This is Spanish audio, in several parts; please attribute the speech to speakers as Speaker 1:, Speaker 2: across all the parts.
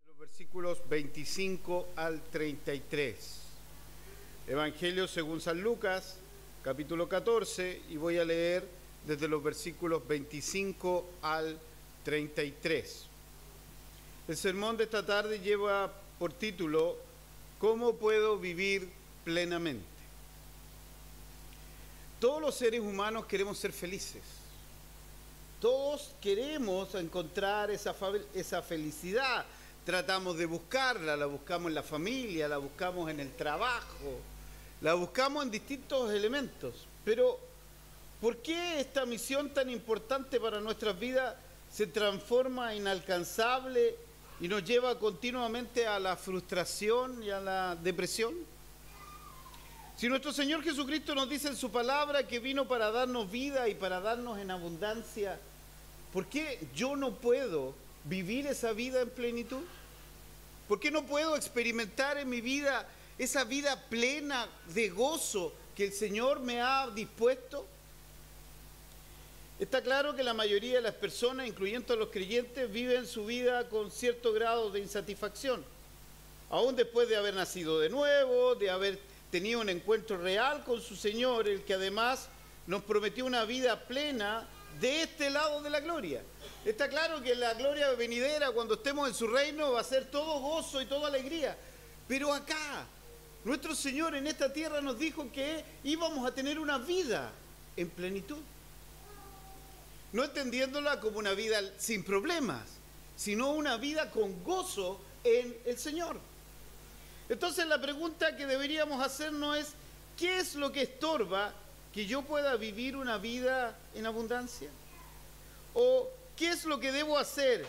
Speaker 1: Los versículos 25 al 33. Evangelio según San Lucas, capítulo 14, y voy a leer desde los versículos 25 al 33. El sermón de esta tarde lleva por título ¿Cómo puedo vivir plenamente? Todos los seres humanos queremos ser felices. Todos queremos encontrar esa felicidad. Tratamos de buscarla, la buscamos en la familia, la buscamos en el trabajo, la buscamos en distintos elementos. Pero, ¿por qué esta misión tan importante para nuestras vidas se transforma en inalcanzable y nos lleva continuamente a la frustración y a la depresión? Si nuestro Señor Jesucristo nos dice en su palabra que vino para darnos vida y para darnos en abundancia, ¿por qué yo no puedo vivir esa vida en plenitud? ¿Por qué no puedo experimentar en mi vida esa vida plena de gozo que el Señor me ha dispuesto? Está claro que la mayoría de las personas, incluyendo a los creyentes, viven su vida con cierto grado de insatisfacción, aún después de haber nacido de nuevo, de haber tenido un encuentro real con su Señor, el que además nos prometió una vida plena de este lado de la gloria. Está claro que la gloria venidera, cuando estemos en su reino, va a ser todo gozo y toda alegría. Pero acá, nuestro Señor en esta tierra nos dijo que íbamos a tener una vida en plenitud. No entendiéndola como una vida sin problemas, sino una vida con gozo en el Señor. Entonces la pregunta que deberíamos hacernos es, ¿qué es lo que estorba que yo pueda vivir una vida en abundancia? ¿O qué es lo que debo hacer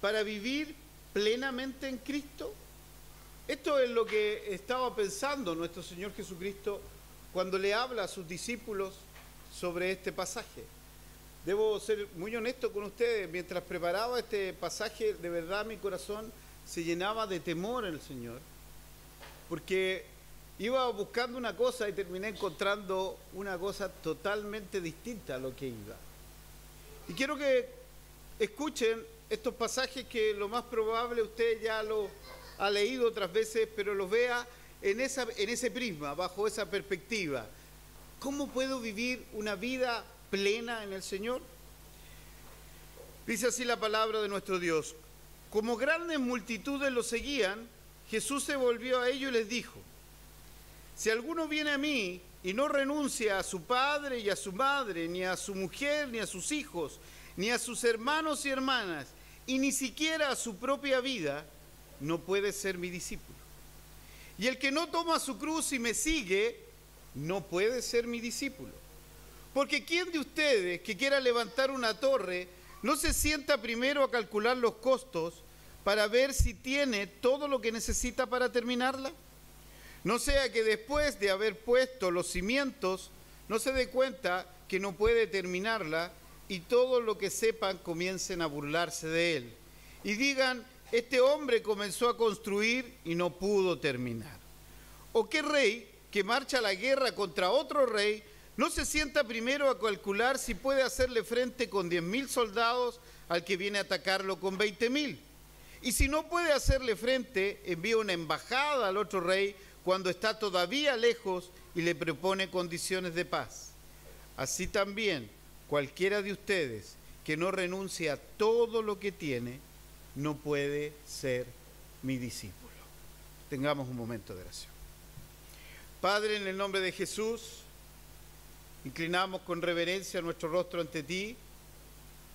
Speaker 1: para vivir plenamente en Cristo? Esto es lo que estaba pensando nuestro Señor Jesucristo cuando le habla a sus discípulos sobre este pasaje. Debo ser muy honesto con ustedes, mientras preparaba este pasaje, de verdad mi corazón se llenaba de temor en el Señor, porque iba buscando una cosa y terminé encontrando una cosa totalmente distinta a lo que iba. Y quiero que escuchen estos pasajes que lo más probable usted ya lo ha leído otras veces, pero los vea en ese prisma, bajo esa perspectiva. ¿Cómo puedo vivir una vida plena en el Señor? Dice así la palabra de nuestro Dios. Como grandes multitudes lo seguían, Jesús se volvió a ellos y les dijo: si alguno viene a mí y no renuncia a su padre y a su madre, ni a su mujer, ni a sus hijos, ni a sus hermanos y hermanas, y ni siquiera a su propia vida, no puede ser mi discípulo. Y el que no toma su cruz y me sigue, no puede ser mi discípulo. Porque ¿quién de ustedes que quiera levantar una torre no se sienta primero a calcular los costos para ver si tiene todo lo que necesita para terminarla? No sea que después de haber puesto los cimientos no se dé cuenta que no puede terminarla y todos los que sepan comiencen a burlarse de él y digan: este hombre comenzó a construir y no pudo terminar. ¿O qué rey que marcha a la guerra contra otro rey no se sienta primero a calcular si puede hacerle frente con 10.000 soldados al que viene a atacarlo con 20.000? Y si no puede hacerle frente, envía una embajada al otro rey cuando está todavía lejos y le propone condiciones de paz. Así también, cualquiera de ustedes que no renuncie a todo lo que tiene, no puede ser mi discípulo. Tengamos un momento de oración. Padre, en el nombre de Jesús, inclinamos con reverencia nuestro rostro ante ti,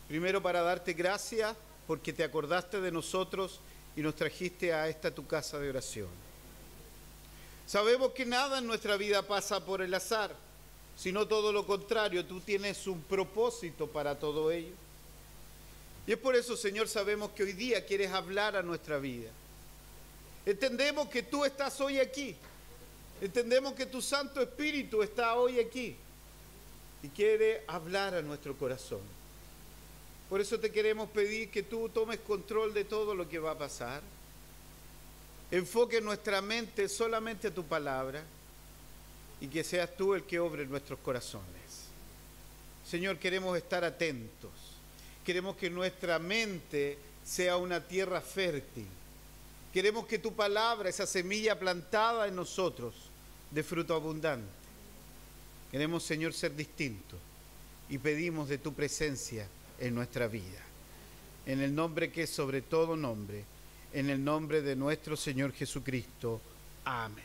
Speaker 1: primero para darte gracias porque te acordaste de nosotros y nos trajiste a esta tu casa de oración. Sabemos que nada en nuestra vida pasa por el azar, sino todo lo contrario, tú tienes un propósito para todo ello. Y es por eso, Señor, sabemos que hoy día quieres hablar a nuestra vida. Entendemos que tú estás hoy aquí, entendemos que tu Santo Espíritu está hoy aquí y quiere hablar a nuestro corazón. Por eso te queremos pedir que tú tomes control de todo lo que va a pasar. Enfoque nuestra mente solamente a tu palabra y que seas tú el que obre en nuestros corazones. Señor, queremos estar atentos. Queremos que nuestra mente sea una tierra fértil Queremos que tu palabra, esa semilla plantada en nosotros, dé fruto abundante. Queremos, Señor, ser distintos y pedimos de tu presencia en nuestra vida. En el nombre que es sobre todo nombre, en el nombre de nuestro Señor Jesucristo. Amén.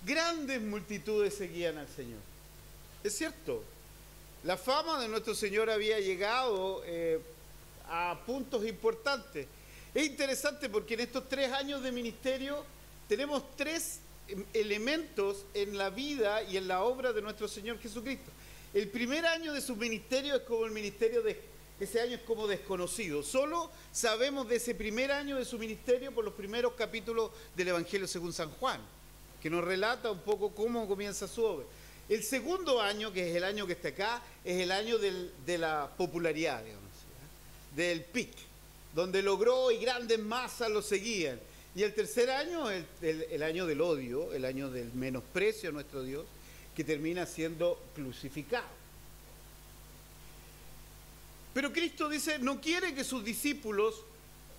Speaker 1: Grandes multitudes seguían al Señor. Es cierto, la fama de nuestro Señor había llegado a puntos importantes. Es interesante porque en estos 3 años de ministerio tenemos 3 elementos en la vida y en la obra de nuestro Señor Jesucristo. El primer año de su ministerio es como el ministerio ese año es como desconocido. Solo sabemos de ese primer año de su ministerio por los primeros capítulos del Evangelio según San Juan, que nos relata un poco cómo comienza su obra. El segundo año, que es el año que está acá, es el año de la popularidad, digamos, del pic, donde logró y grandes masas lo seguían. Y el tercer año, el año del odio, el año del menosprecio a nuestro Dios, que termina siendo crucificado. Pero Cristo dice, no quiere que sus discípulos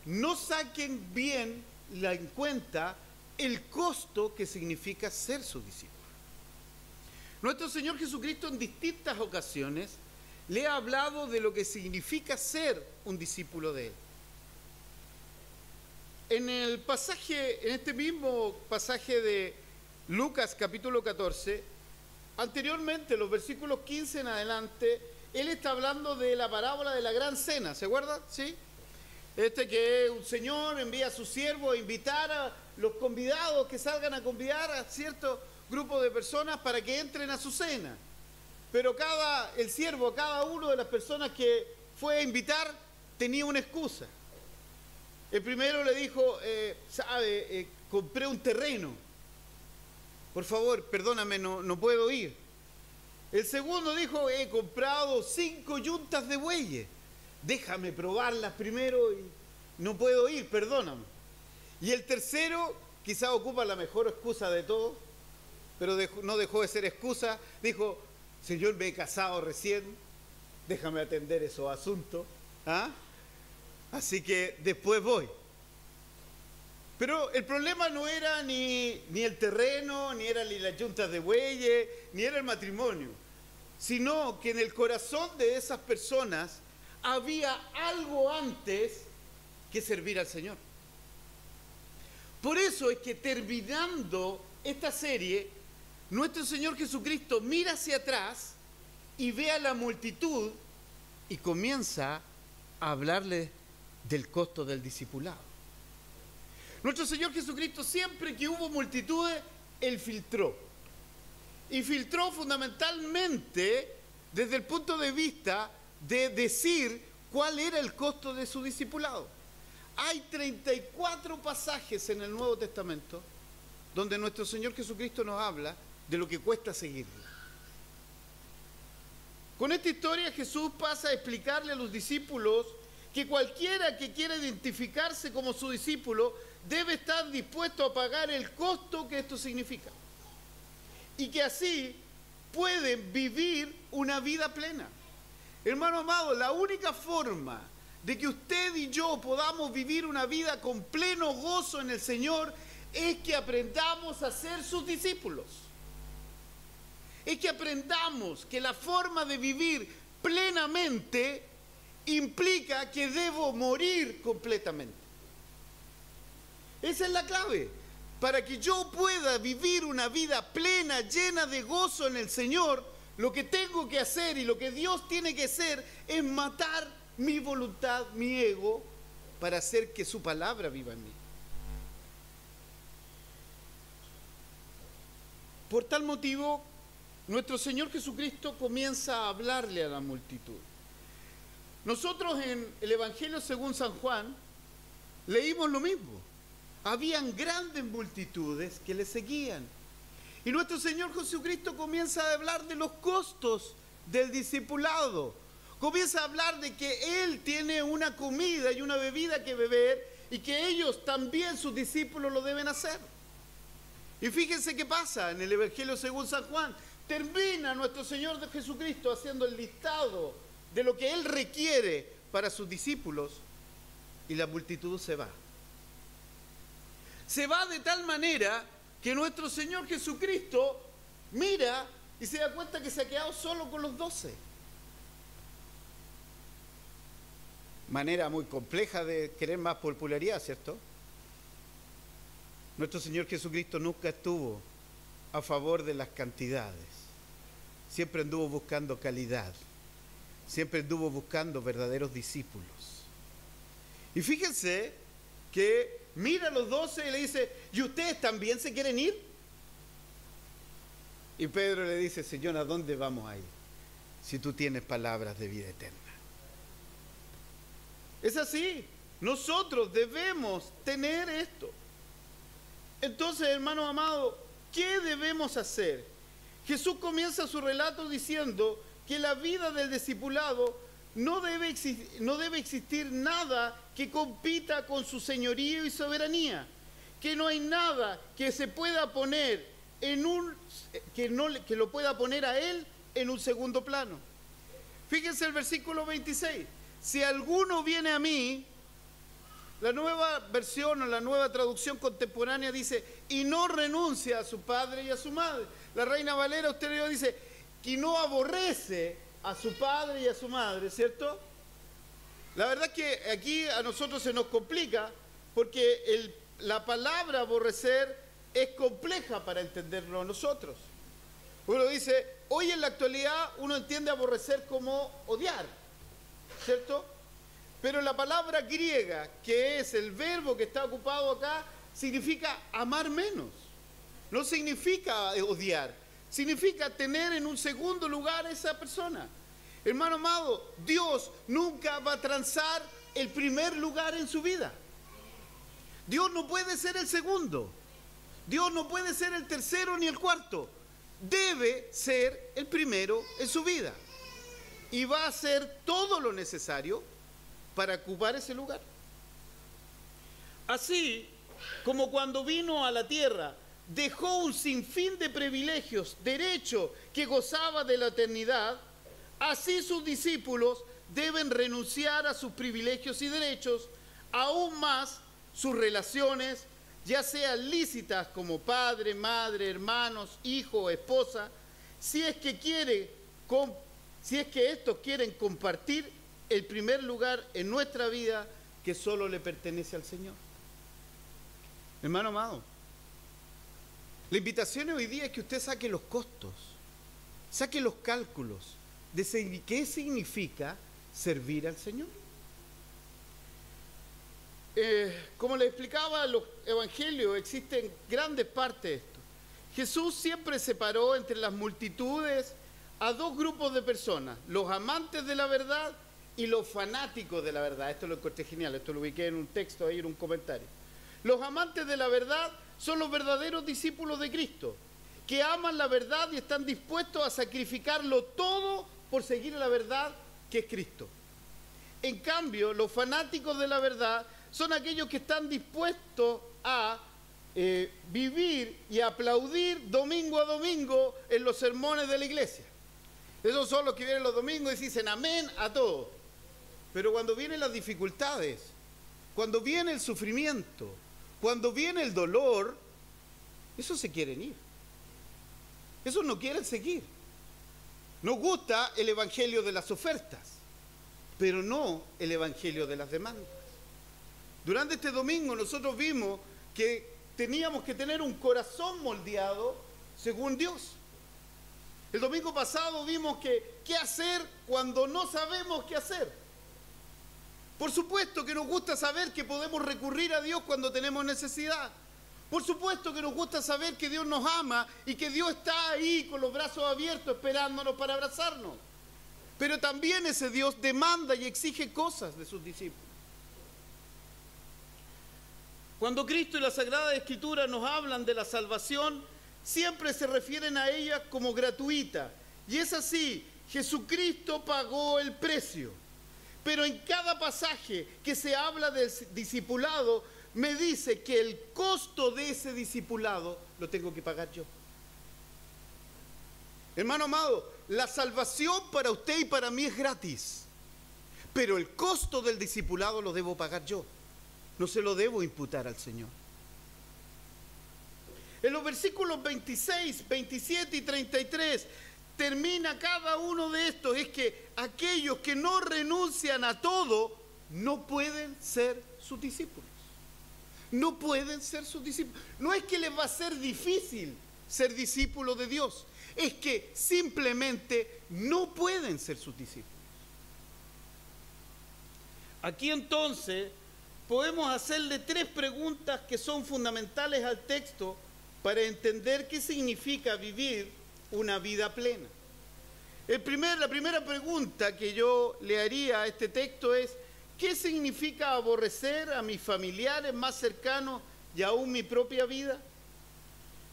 Speaker 1: no saquen bien en cuenta el costo que significa ser sus discípulos. Nuestro Señor Jesucristo en distintas ocasiones le ha hablado de lo que significa ser un discípulo de Él. En este mismo pasaje de Lucas capítulo 14, anteriormente, los versículos 15 en adelante, Él está hablando de la parábola de la gran cena, ¿se acuerdan? ¿Sí? Que un señor envía a su siervo a invitar a los convidados que salgan a convidar a cierto grupo de personas para que entren a su cena. Pero el siervo, cada una de las personas que fue a invitar, tenía una excusa. El primero le dijo, compré un terreno. Por favor, perdóname, no puedo ir. El segundo dijo, he comprado 5 yuntas de bueyes. Déjame probarlas primero y no puedo ir, perdóname. Y el tercero, quizá ocupa la mejor excusa de todos, pero no dejó de ser excusa. Dijo, Señor, me he casado recién, déjame atender esos asuntos. Así que después voy. Pero el problema no era ni el terreno, ni era ni las yuntas de bueyes, ni era el matrimonio, sino que en el corazón de esas personas había algo antes que servir al Señor. Por eso es que terminando esta serie, nuestro Señor Jesucristo mira hacia atrás y ve a la multitud y comienza a hablarle del costo del discipulado. Nuestro Señor Jesucristo, siempre que hubo multitudes, Él filtró. Y filtró fundamentalmente desde el punto de vista de decir cuál era el costo de su discipulado. Hay 34 pasajes en el Nuevo Testamento donde nuestro Señor Jesucristo nos habla de lo que cuesta seguirlo. Con esta historia Jesús pasa a explicarle a los discípulos que cualquiera que quiera identificarse como su discípulo debe estar dispuesto a pagar el costo que esto significa. Y que así pueden vivir una vida plena. Hermano amado, la única forma de que usted y yo podamos vivir una vida con pleno gozo en el Señor es que aprendamos a ser sus discípulos. Es que aprendamos que la forma de vivir plenamente implica que debo morir completamente. Esa es la clave. Para que yo pueda vivir una vida plena, llena de gozo en el Señor, lo que tengo que hacer y lo que Dios tiene que hacer es matar mi voluntad, mi ego, para hacer que su palabra viva en mí. Por tal motivo, nuestro Señor Jesucristo comienza a hablarle a la multitud. Nosotros en el Evangelio según San Juan leímos lo mismo. Habían grandes multitudes que le seguían. Y nuestro Señor Jesucristo comienza a hablar de los costos del discipulado. Comienza a hablar de que Él tiene una comida y una bebida que beber y que ellos también, sus discípulos, lo deben hacer. Y fíjense qué pasa en el Evangelio según San Juan. Termina nuestro Señor de Jesucristo haciendo el listado de lo que Él requiere para sus discípulos. y la multitud se va. Se va de tal manera que nuestro Señor Jesucristo mira y se da cuenta que se ha quedado solo con los 12. Manera muy compleja de querer más popularidad, ¿cierto? Nuestro Señor Jesucristo nunca estuvo a favor de las cantidades. Siempre anduvo buscando calidad. Siempre anduvo buscando verdaderos discípulos. Y fíjense que mira a los 12 y le dice, ¿y ustedes también se quieren ir? Y Pedro le dice, Señor, ¿a dónde vamos a ir si tú tienes palabras de vida eterna? Es así, nosotros debemos tener esto. Entonces, hermanos amados, ¿qué debemos hacer? Jesús comienza su relato diciendo que la vida del discipulado no debe existir nada que compita con su señorío y soberanía, que no hay nada que se pueda poner que lo pueda poner a él en un segundo plano. Fíjense el versículo 26. Si alguno viene a mí, la nueva versión o la nueva traducción contemporánea dice, y no renuncia a su padre y a su madre. La Reina Valera Austereo dice, que no aborrece a su padre y a su madre, ¿cierto? La verdad es que aquí a nosotros se nos complica porque la palabra aborrecer es compleja para entenderlo nosotros. Uno dice, hoy en la actualidad uno entiende aborrecer como odiar, ¿cierto? Pero la palabra griega, que es el verbo que está ocupado acá, significa amar menos. No significa odiar, significa tener en un segundo lugar a esa persona. Hermano amado, Dios nunca va a transar el primer lugar en su vida. Dios no puede ser el segundo. Dios no puede ser el tercero ni el cuarto. Debe ser el primero en su vida. Y va a hacer todo lo necesario para ocupar ese lugar. Así como cuando vino a la tierra, dejó un sinfín de privilegios, derechos que gozaba de la eternidad, así sus discípulos deben renunciar a sus privilegios y derechos, aún más sus relaciones, ya sean lícitas como padre, madre, hermanos, hijo, esposa, si es que estos quieren compartir el primer lugar en nuestra vida que solo le pertenece al Señor. Hermano amado, la invitación hoy día es que usted saque los costos, saque los cálculos de qué significa servir al Señor. Como les explicaba, los evangelios existen grandes partes de esto. Jesús siempre separó entre las multitudes a dos grupos de personas, los amantes de la verdad y los fanáticos de la verdad. Esto lo encontré genial, esto lo ubiqué en un texto ahí, en un comentario. Los amantes de la verdad son los verdaderos discípulos de Cristo, que aman la verdad y están dispuestos a sacrificarlo todo por seguir la verdad que es Cristo. En cambio, los fanáticos de la verdad son aquellos que están dispuestos a vivir y aplaudir domingo a domingo en los sermones de la iglesia. Esos son los que vienen los domingos y dicen amén a todo. Pero cuando vienen las dificultades, cuando viene el sufrimiento, cuando viene el dolor, esos se quieren ir. Esos no quieren seguir. Nos gusta el evangelio de las ofertas, pero no el evangelio de las demandas. Durante este domingo nosotros vimos que teníamos que tener un corazón moldeado según Dios. El domingo pasado vimos que qué hacer cuando no sabemos qué hacer. Por supuesto que nos gusta saber que podemos recurrir a Dios cuando tenemos necesidad. Por supuesto que nos gusta saber que Dios nos ama y que Dios está ahí con los brazos abiertos esperándonos para abrazarnos. Pero también ese Dios demanda y exige cosas de sus discípulos. Cuando Cristo y la Sagrada Escritura nos hablan de la salvación, siempre se refieren a ella como gratuita. Y es así, Jesucristo pagó el precio. Pero en cada pasaje que se habla del discipulado, me dice que el costo de ese discipulado lo tengo que pagar yo. Hermano amado, la salvación para usted y para mí es gratis, pero el costo del discipulado lo debo pagar yo. no se lo debo imputar al Señor. En los versículos 26, 27 y 33 termina cada uno de estos. Es que aquellos que no renuncian a todo no pueden ser sus discípulos. No pueden ser sus discípulos. No es que les va a ser difícil ser discípulos de Dios. Es que simplemente no pueden ser sus discípulos. Aquí entonces podemos hacerle 3 preguntas que son fundamentales al texto para entender qué significa vivir una vida plena. La primera pregunta que yo le haría a este texto es: ¿qué significa aborrecer a mis familiares más cercanos y aún mi propia vida?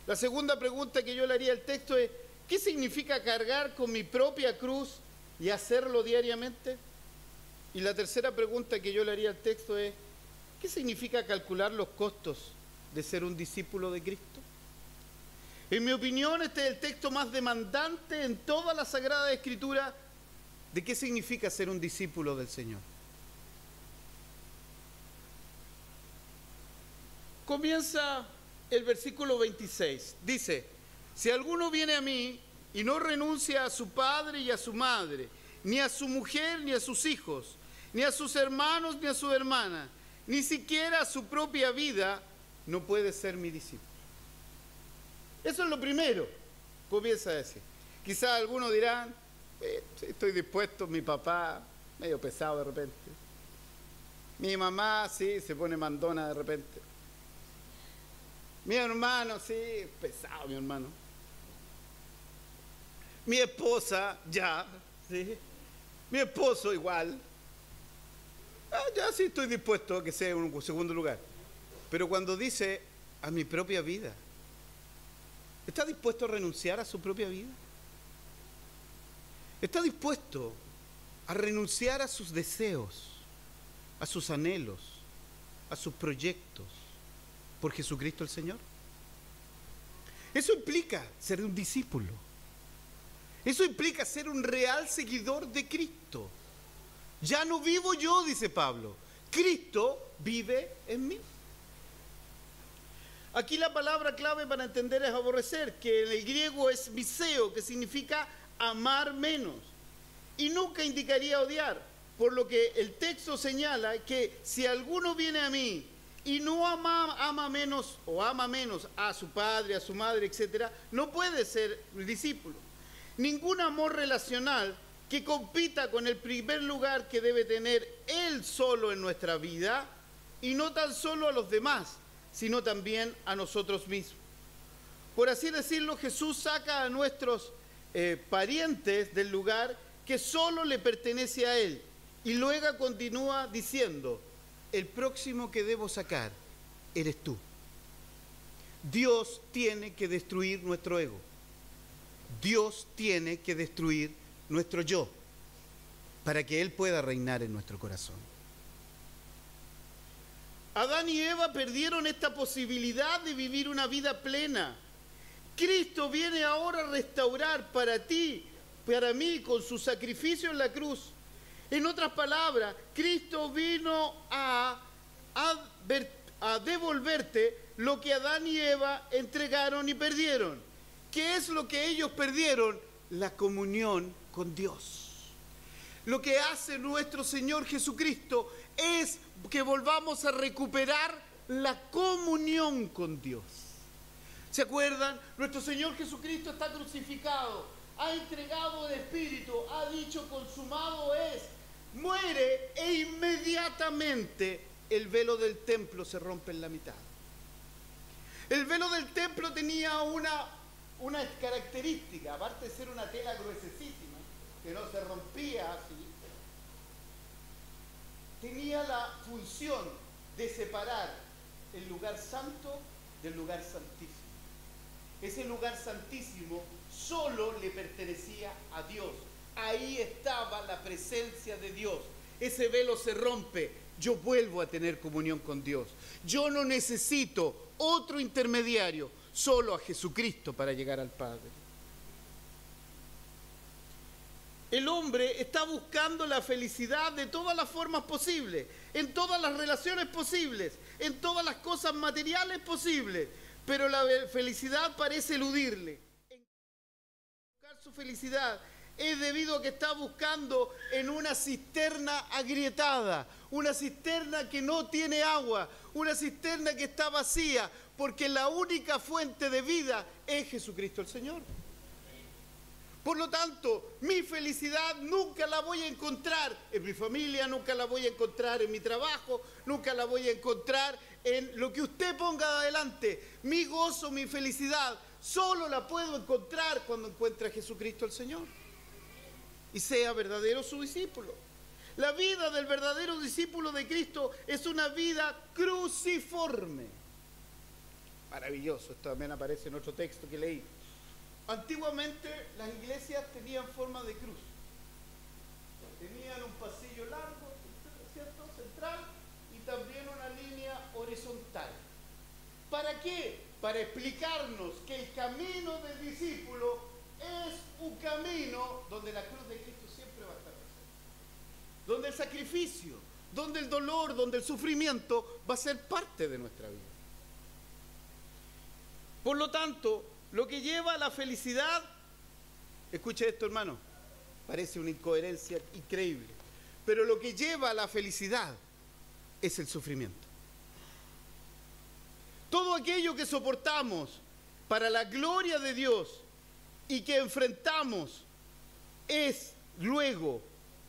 Speaker 1: La segunda pregunta que yo le haría al texto es: ¿qué significa cargar con mi propia cruz y hacerlo diariamente? Y la tercera pregunta que yo le haría al texto es: ¿qué significa calcular los costos de ser un discípulo de Cristo? En mi opinión, este es el texto más demandante en toda la Sagrada Escritura de qué significa ser un discípulo del Señor. Comienza el versículo 26. Dice: si alguno viene a mí y no renuncia a su padre y a su madre, ni a su mujer ni a sus hijos, ni a sus hermanos ni a su hermana, ni siquiera a su propia vida, no puede ser mi discípulo. Eso es lo primero, comienza a decir. Quizás algunos dirán: sí, estoy dispuesto, mi papá, medio pesado de repente. Mi mamá, sí, se pone mandona de repente. Mi hermano, sí, pesado mi hermano. Mi esposa, ya, sí. Mi esposo, igual. Ya sí estoy dispuesto a que sea un segundo lugar. Pero cuando dice a mi propia vida, ¿está dispuesto a renunciar a su propia vida? ¿Está dispuesto a renunciar a sus deseos, a sus anhelos, a sus proyectos por Jesucristo el Señor? Eso implica ser un discípulo. Eso implica ser un real seguidor de Cristo. Ya no vivo yo, dice Pablo, Cristo vive en mí. Aquí la palabra clave para entender es aborrecer, que en el griego es miseo, que significa amar menos. Y nunca indicaría odiar, por lo que el texto señala que si alguno viene a mí y no ama menos o ama menos a su padre, a su madre, etc., no puede ser discípulo. Ningún amor relacional que compita con el primer lugar que debe tener Él solo en nuestra vida, y no tan solo a los demás, sino también a nosotros mismos. Por así decirlo, Jesús saca a nuestros parientes del lugar que solo le pertenece a Él, y luego continúa diciendo: el próximo que debo sacar eres tú. Dios tiene que destruir nuestro ego. Dios tiene que destruir nuestro yo para que Él pueda reinar en nuestro corazón. Adán y Eva perdieron esta posibilidad de vivir una vida plena. Cristo viene ahora a restaurar para ti, para mí, con su sacrificio en la cruz. En otras palabras, Cristo vino a devolverte lo que Adán y Eva entregaron y perdieron. ¿Qué es lo que ellos perdieron? La comunión con Dios. Lo que hace nuestro Señor Jesucristo es que volvamos a recuperar la comunión con Dios. ¿Se acuerdan? Nuestro Señor Jesucristo está crucificado, ha entregado el Espíritu, ha dicho: consumado es. Muere e inmediatamente el velo del templo se rompe en la mitad. El velo del templo tenía una característica, aparte de ser una tela gruesísima, que no se rompía así, tenía la función de separar el lugar santo del lugar santísimo. Ese lugar santísimo solo le pertenecía a Dios. Ahí estaba la presencia de Dios. Ese velo se rompe. Yo vuelvo a tener comunión con Dios. Yo no necesito otro intermediario, solo a Jesucristo para llegar al Padre. el hombre está buscando la felicidad de todas las formas posibles, en todas las relaciones posibles, en todas las cosas materiales posibles, pero la felicidad parece eludirle. Buscar su felicidad es debido a que está buscando en una cisterna agrietada, una cisterna que no tiene agua, una cisterna que está vacía, porque la única fuente de vida es Jesucristo el Señor. Por lo tanto, mi felicidad nunca la voy a encontrar en mi familia, nunca la voy a encontrar en mi trabajo, nunca la voy a encontrar en lo que usted ponga adelante. Mi gozo, mi felicidad, solo la puedo encontrar cuando encuentre a Jesucristo el Señor y sea verdadero su discípulo. La vida del verdadero discípulo de Cristo es una vida cruciforme. Maravilloso, esto también aparece en otro texto que leí. Antiguamente las iglesias tenían forma de cruz. Tenían un pasillo largo, ¿cierto?, central, y también una línea horizontal. ¿Para qué? Para explicarnos que el camino del discípulo es un camino donde la cruz de Cristo siempre va a estar presente. Donde el sacrificio, donde el dolor, donde el sufrimiento va a ser parte de nuestra vida. Por lo tanto, lo que lleva a la felicidad, escuche esto, hermano, parece una incoherencia increíble, pero lo que lleva a la felicidad es el sufrimiento. Todo aquello que soportamos para la gloria de Dios y que enfrentamos es luego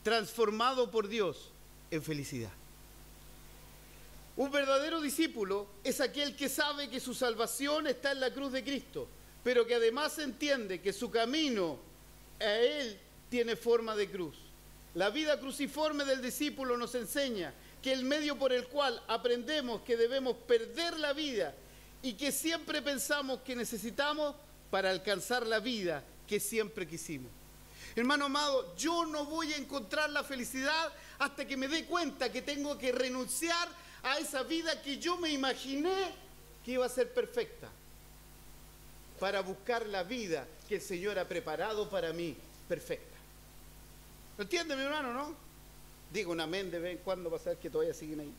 Speaker 1: transformado por Dios en felicidad. Un verdadero discípulo es aquel que sabe que su salvación está en la cruz de Cristo, pero que además entiende que su camino a Él tiene forma de cruz. La vida cruciforme del discípulo nos enseña que el medio por el cual aprendemos que debemos perder la vida y que siempre pensamos que necesitamos para alcanzar la vida que siempre quisimos. Hermano amado, yo no voy a encontrar la felicidad hasta que me dé cuenta que tengo que renunciar a esa vida que yo me imaginé que iba a ser perfecta, para buscar la vida que el Señor ha preparado para mí, perfecta. ¿Lo entiende, mi hermano, no? Digo un amén de vez en cuando para saber que todavía siguen ahí.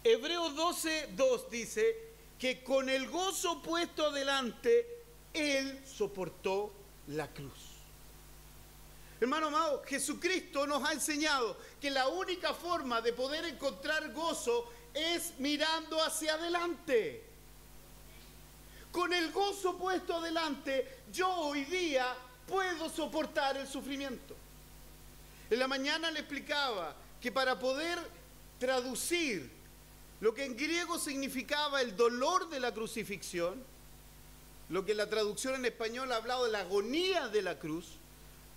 Speaker 1: Hebreos 12:2 dice que con el gozo puesto adelante, Él soportó la cruz. Hermano amado, Jesucristo nos ha enseñado que la única forma de poder encontrar gozo es mirando hacia adelante. Con el gozo puesto adelante, yo hoy día puedo soportar el sufrimiento. En la mañana le explicaba que para poder traducir lo que en griego significaba el dolor de la crucifixión, lo que en la traducción en español ha hablado de la agonía de la cruz,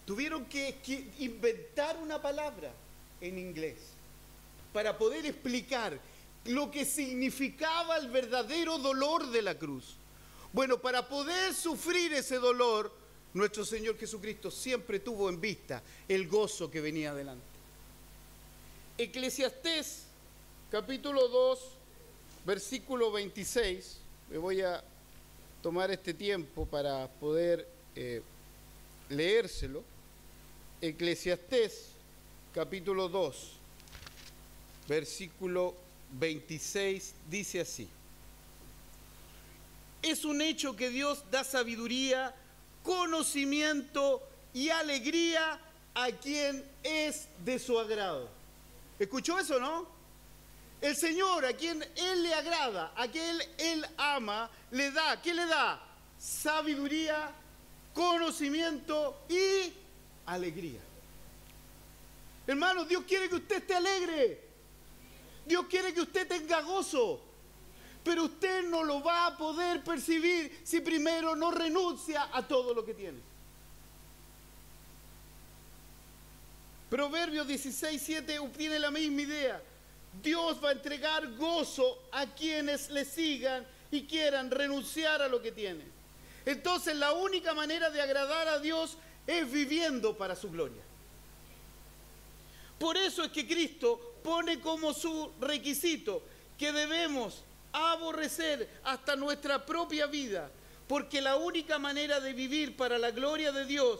Speaker 1: tuvieron que inventar una palabra en inglés para poder explicar lo que significaba el verdadero dolor de la cruz. Bueno, para poder sufrir ese dolor, nuestro Señor Jesucristo siempre tuvo en vista el gozo que venía adelante. Eclesiastés, capítulo 2, versículo 26. Me voy a tomar este tiempo para poder leérselo. Eclesiastés, capítulo 2, versículo 26, dice así. Es un hecho que Dios da sabiduría, conocimiento y alegría a quien es de su agrado. ¿Escuchó eso, no? El Señor, a quien Él le agrada, a quien Él ama, le da, ¿qué le da? Sabiduría, conocimiento y alegría. Hermanos, Dios quiere que usted esté alegre. Dios quiere que usted tenga gozo. Pero usted no lo va a poder percibir si primero no renuncia a todo lo que tiene. Proverbios 16:7 obtiene la misma idea. Dios va a entregar gozo a quienes le sigan y quieran renunciar a lo que tienen. Entonces la única manera de agradar a Dios es viviendo para su gloria. Por eso es que Cristo pone como su requisito que debemos aborrecer hasta nuestra propia vida, porque la única manera de vivir para la gloria de Dios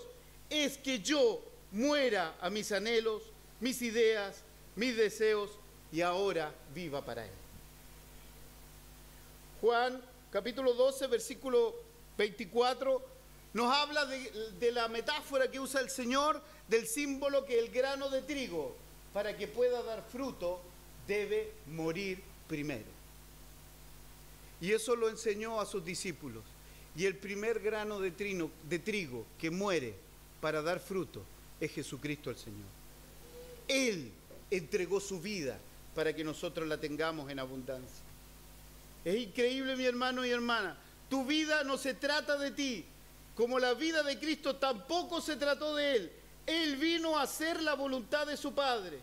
Speaker 1: es que yo muera a mis anhelos, mis ideas, mis deseos y ahora viva para Él. Juan capítulo 12, versículo 24, nos habla de la metáfora que usa el Señor del símbolo que el grano de trigo, para que pueda dar fruto, debe morir primero. Y eso lo enseñó a sus discípulos. Y el primer grano de trigo que muere para dar fruto es Jesucristo el Señor. Él entregó su vida para que nosotros la tengamos en abundancia. Es increíble, mi hermano y hermana. Tu vida no se trata de ti, como la vida de Cristo tampoco se trató de Él. Él vino a hacer la voluntad de su Padre.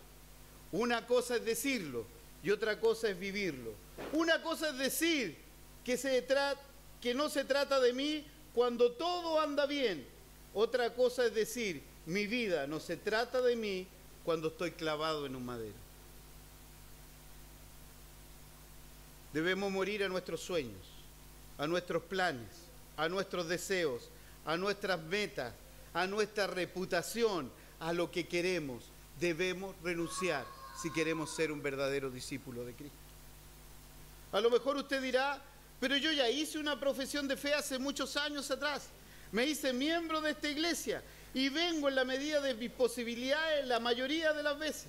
Speaker 1: Una cosa es decirlo y otra cosa es vivirlo. Una cosa es decir que no se trata de mí cuando todo anda bien. Otra cosa es decir, mi vida no se trata de mí cuando estoy clavado en un madero. Debemos morir a nuestros sueños, a nuestros planes, a nuestros deseos, a nuestras metas, a nuestra reputación, a lo que queremos. Debemos renunciar si queremos ser un verdadero discípulo de Cristo. A lo mejor usted dirá, pero yo ya hice una profesión de fe hace muchos años atrás. Me hice miembro de esta iglesia y vengo en la medida de mis posibilidades la mayoría de las veces.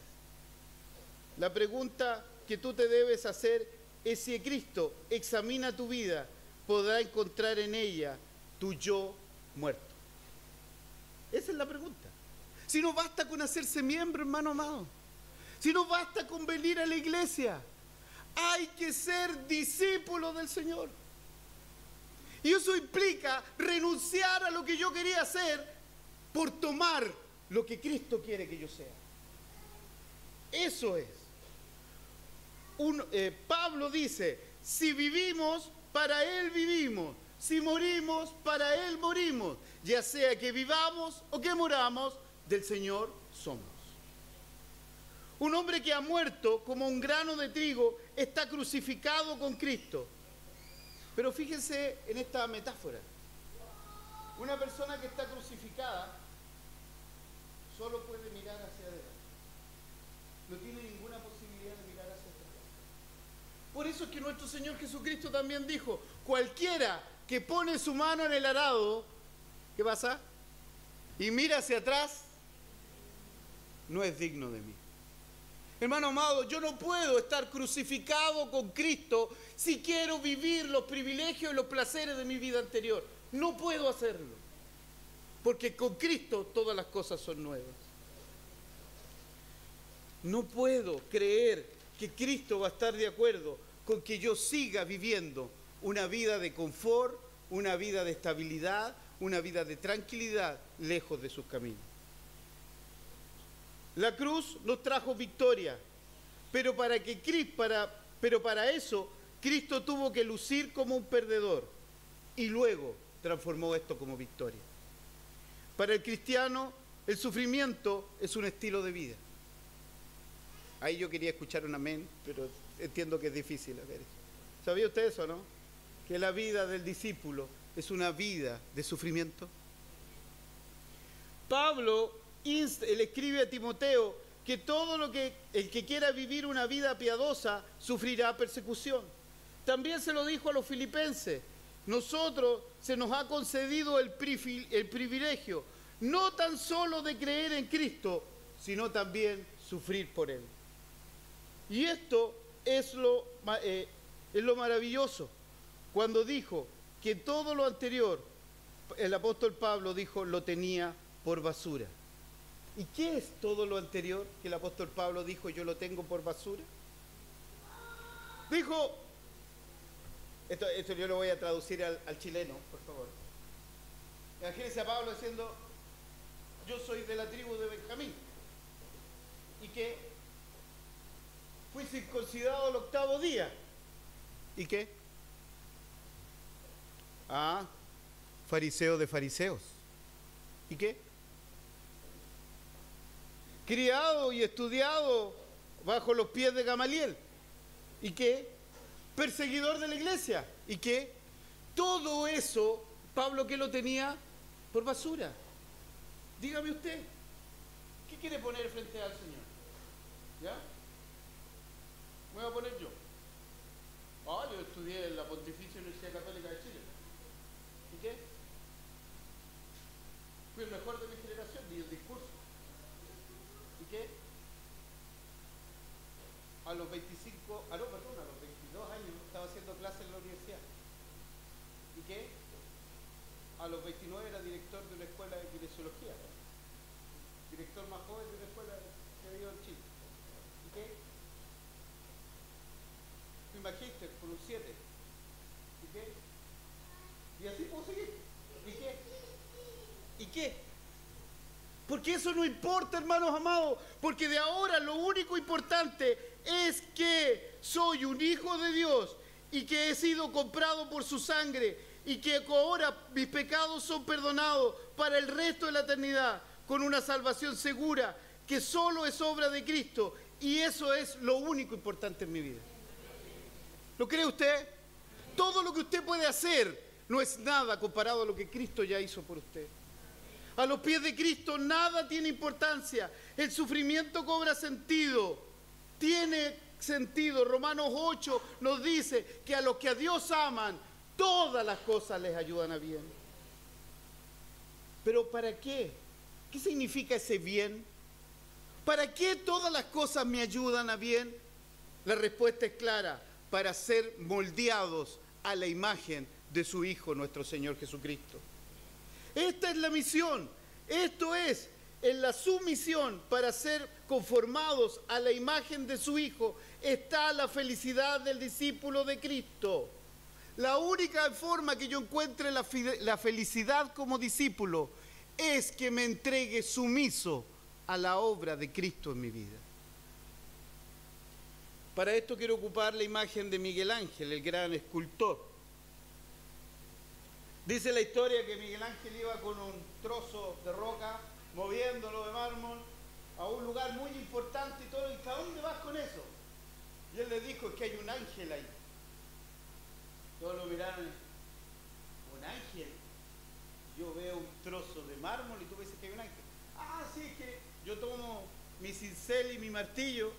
Speaker 1: La pregunta que tú te debes hacer es si Cristo examina tu vida, podrá encontrar en ella tu yo muerto. Esa es la pregunta. Si no basta con hacerse miembro, hermano amado. Si no basta con venir a la iglesia. Hay que ser discípulo del Señor. Y eso implica renunciar a lo que yo quería hacer por tomar lo que Cristo quiere que yo sea. Eso es. Pablo dice, si vivimos, para Él vivimos. Si morimos, para Él morimos. Ya sea que vivamos o que moramos, del Señor somos. Un hombre que ha muerto como un grano de trigo está crucificado con Cristo. Pero fíjense en esta metáfora. Una persona que está crucificada solo puede mirar hacia adelante. No tiene ninguna posibilidad de mirar hacia atrás. Por eso es que nuestro Señor Jesucristo también dijo, cualquiera que pone su mano en el arado, ¿qué pasa? Y mira hacia atrás, no es digno de mí. Hermano amado, yo no puedo estar crucificado con Cristo si quiero vivir los privilegios y los placeres de mi vida anterior. No puedo hacerlo, porque con Cristo todas las cosas son nuevas. No puedo creer que Cristo va a estar de acuerdo con que yo siga viviendo una vida de confort, una vida de estabilidad, una vida de tranquilidad lejos de sus caminos. La cruz nos trajo victoria, pero para eso Cristo tuvo que lucir como un perdedor y luego transformó esto como victoria. Para el cristiano, el sufrimiento es un estilo de vida. Ahí yo quería escuchar un amén, pero entiendo que es difícil ver eso. ¿Sabía usted eso, no? Que la vida del discípulo es una vida de sufrimiento. Pablo le escribe a Timoteo que el que quiera vivir una vida piadosa sufrirá persecución. También se lo dijo a los filipenses. Nosotros se nos ha concedido el privilegio no tan solo de creer en Cristo, sino también sufrir por Él. Y esto es lo maravilloso. Cuando dijo que todo lo anterior, el apóstol Pablo dijo, lo tenía por basura. ¿Y qué es todo lo anterior que el apóstol Pablo dijo, yo lo tengo por basura? Dijo, esto yo lo voy a traducir al chileno, por favor. Imagínense a Pablo diciendo, yo soy de la tribu de Benjamín. ¿Y qué? Fui circuncidado al 8º día. ¿Y qué? Ah, fariseo de fariseos. ¿Y qué? Criado y estudiado bajo los pies de Gamaliel. ¿Y qué? Perseguidor de la iglesia. ¿Y qué? Todo eso, Pablo, ¿qué lo tenía? Por basura. Dígame usted, ¿qué quiere poner frente al Señor? ¿Ya? Me voy a poner yo. Ah, yo estudié en la Pontificia Universidad Católica de Chile. ¿Y qué? Fui el mejor de mi generación, di el discurso. ¿Y qué? A los 25, a los 22 años estaba haciendo clases en la universidad. ¿Y qué? A los 29 era director de una escuela de kinesiología. Director más joven de una escuela que había en Chile. ¿Y qué? Fui magíster por un 7. ¿Y qué? Y así puedo seguir. ¿Y qué? ¿Y qué? Porque eso no importa, hermanos amados, porque de ahora lo único importante es que soy un hijo de Dios y que he sido comprado por su sangre y que ahora mis pecados son perdonados para el resto de la eternidad con una salvación segura que solo es obra de Cristo, y eso es lo único importante en mi vida. ¿Lo cree usted? Todo lo que usted puede hacer no es nada comparado a lo que Cristo ya hizo por usted. A los pies de Cristo nada tiene importancia. El sufrimiento cobra sentido. Tiene sentido. Romanos 8 nos dice que a los que a Dios aman, todas las cosas les ayudan a bien. ¿Pero para qué? ¿Qué significa ese bien? ¿Para qué todas las cosas me ayudan a bien? La respuesta es clara: para ser moldeados a la imagen de su Hijo, nuestro Señor Jesucristo. Esta es la misión. Esto es, en la sumisión para ser conformados a la imagen de su Hijo está la felicidad del discípulo de Cristo. La única forma que yo encuentre la felicidad como discípulo es que me entregue sumiso a la obra de Cristo en mi vida. Para esto quiero ocupar la imagen de Miguel Ángel, el gran escultor. Dice la historia que Miguel Ángel iba con un trozo de roca, moviéndolo de mármol, a un lugar muy importante y todo. ¿Y a dónde vas con eso? Y él le dijo: es que hay un ángel ahí. Todos lo miraron. ¿Un ángel? Yo veo un trozo de mármol y tú me dices que hay un ángel. Ah, sí, es que yo tomo mi cincel y mi martillo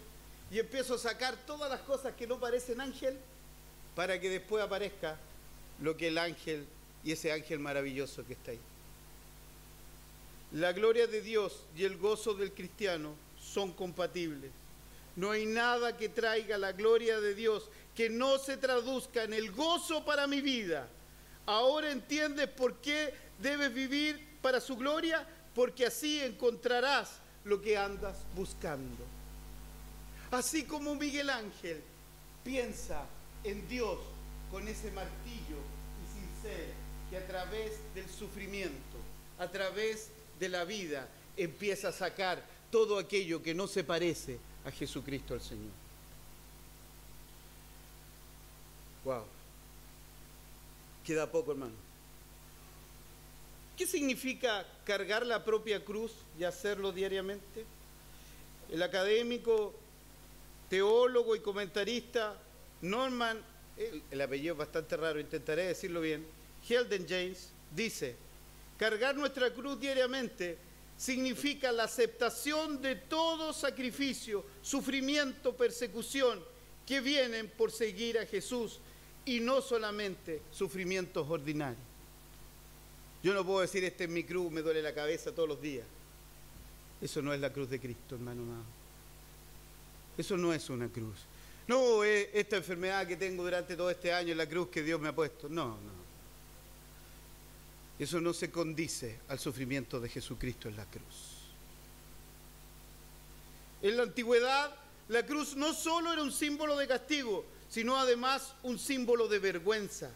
Speaker 1: y empiezo a sacar todas las cosas que no parecen ángel para que después aparezca lo que el ángel y ese ángel maravilloso que está ahí. La gloria de Dios y el gozo del cristiano son compatibles. No hay nada que traiga la gloria de Dios que no se traduzca en el gozo para mi vida. Ahora entiendes por qué debes vivir para su gloria, porque así encontrarás lo que andas buscando. Así como Miguel Ángel piensa en Dios con ese martillo y cincel, que a través del sufrimiento, a través de la vida, empieza a sacar todo aquello que no se parece a Jesucristo el Señor. Wow. Queda poco, hermano. ¿Qué significa cargar la propia cruz y hacerlo diariamente? El académico, teólogo y comentarista Norman, el apellido es bastante raro, intentaré decirlo bien, Helden James, dice: cargar nuestra cruz diariamente significa la aceptación de todo sacrificio, sufrimiento, persecución que vienen por seguir a Jesús, y no solamente sufrimientos ordinarios. Yo no puedo decir: esta es mi cruz, me duele la cabeza todos los días. Eso no es la cruz de Cristo, hermano amado. Eso no es una cruz. No, esta enfermedad que tengo durante todo este año es la cruz que Dios me ha puesto. No, no. Eso no se condice al sufrimiento de Jesucristo en la cruz. En la antigüedad, la cruz no solo era un símbolo de castigo, sino además un símbolo de vergüenza.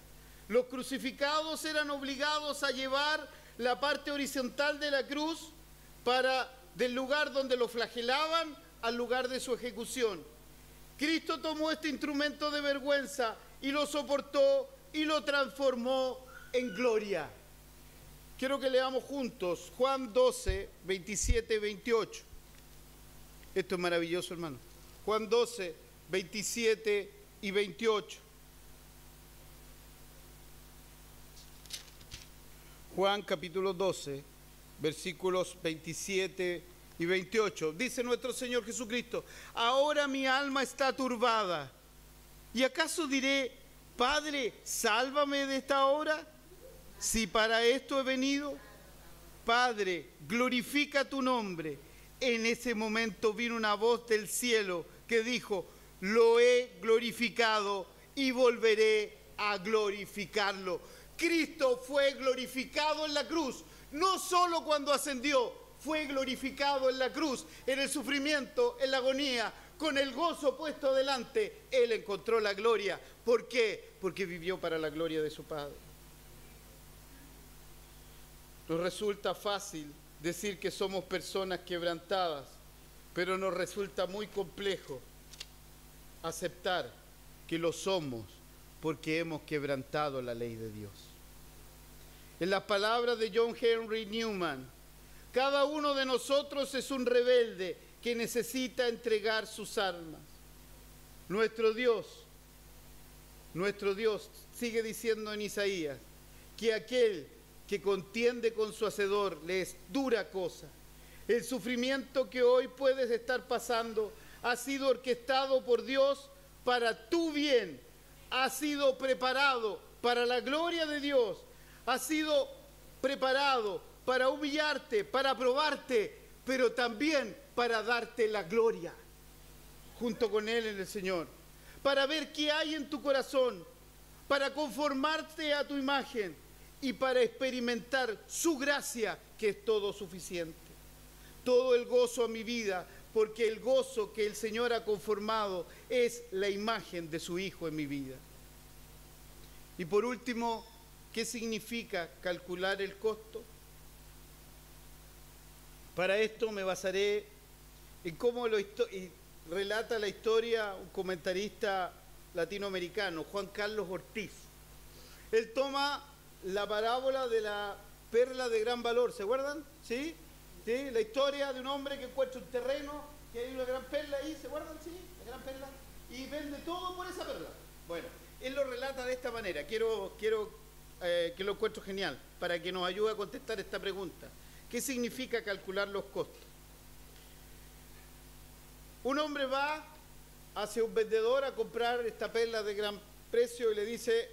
Speaker 1: Los crucificados eran obligados a llevar la parte horizontal de la cruz del lugar donde lo flagelaban al lugar de su ejecución. Cristo tomó este instrumento de vergüenza y lo soportó y lo transformó en gloria. Quiero que leamos juntos Juan 12, 27 y 28. Esto es maravilloso, hermano. Juan 12, 27 y 28. Juan capítulo 12, versículos 27 y 28. Dice nuestro Señor Jesucristo: ahora mi alma está turbada. ¿Y acaso diré, Padre, sálvame de esta hora? Si para esto he venido. Padre, glorifica tu nombre. En ese momento vino una voz del cielo que dijo: lo he glorificado y volveré a glorificarlo. Cristo fue glorificado en la cruz, no solo cuando ascendió, fue glorificado en la cruz, en el sufrimiento, en la agonía, con el gozo puesto delante. Él encontró la gloria. ¿Por qué? Porque vivió para la gloria de su Padre. Nos resulta fácil decir que somos personas quebrantadas, pero nos resulta muy complejo aceptar que lo somos porque hemos quebrantado la ley de Dios. En las palabras de John Henry Newman, cada uno de nosotros es un rebelde que necesita entregar sus armas. Nuestro Dios, sigue diciendo en Isaías, que aquel que contiende con su hacedor le es dura cosa. El sufrimiento que hoy puedes estar pasando ha sido orquestado por Dios para tu bien, ha sido preparado para la gloria de Dios, ha sido preparado para humillarte, para probarte, pero también para darte la gloria junto con Él en el Señor, para ver qué hay en tu corazón, para conformarte a tu imagen y para experimentar su gracia, que es todo suficiente. Todo el gozo a mi vida, porque el gozo que el Señor ha conformado es la imagen de su Hijo en mi vida. Y por último, ¿qué significa calcular el costo? Para esto me basaré en cómo relata la historia un comentarista latinoamericano, Juan Carlos Ortiz. Él toma la parábola de la perla de gran valor, ¿se acuerdan? ¿Sí? ¿Sí? La historia de un hombre que encuentra un terreno, que hay una gran perla ahí, ¿se acuerdan? ¿Sí? La gran perla. Y vende todo por esa perla. Bueno, él lo relata de esta manera. Quiero que lo encuentro genial, para que nos ayude a contestar esta pregunta. ¿Qué significa calcular los costos? Un hombre va hacia un vendedor a comprar esta perla de gran precio y le dice,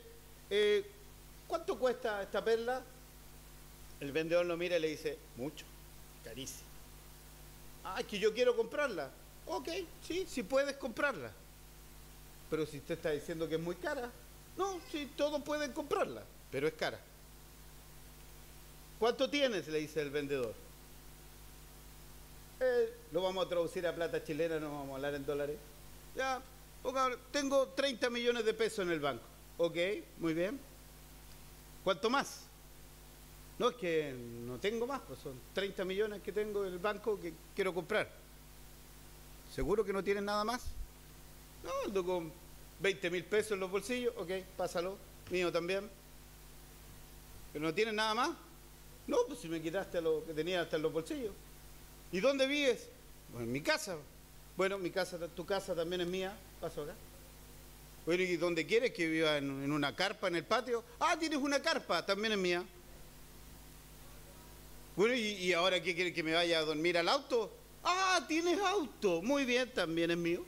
Speaker 1: ¿cuánto cuesta esta perla? El vendedor lo mira y le dice, mucho, carísimo. Ah, es que yo quiero comprarla. Ok, sí puedes comprarla. Pero si usted está diciendo que es muy cara, no, sí, todos pueden comprarla, pero es cara. ¿Cuánto tienes?, le dice el vendedor. Lo vamos a traducir a plata chilena, no vamos a hablar en dólares. Ya, tengo 30 millones de pesos en el banco. Ok, muy bien. ¿Cuánto más? No, es que no tengo más, pues son 30 millones que tengo en el banco que quiero comprar. ¿Seguro que no tienes nada más? No, ando con 20.000 pesos en los bolsillos. Ok, pásalo, mío también. ¿Pero no tienes nada más? No, pues si me quitaste lo que tenía hasta en los bolsillos. ¿Y dónde vives? Bueno, en mi casa. Bueno, mi casa, tu casa también es mía. Paso acá. Bueno, ¿y dónde quieres que viva? ¿En una carpa en el patio? Ah, tienes una carpa, también es mía. Bueno, ¿y ahora qué quieres, que me vaya a dormir al auto? Ah, tienes auto. Muy bien, también es mío.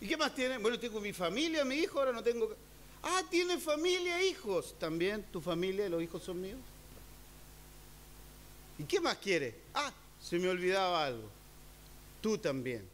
Speaker 1: ¿Y qué más tienes? Bueno, tengo mi familia, mi hijo, ahora no tengo... Ah, tienes familia, hijos. También tu familia y los hijos son míos. ¿Y qué más quieres? Ah, se me olvidaba algo. Tú también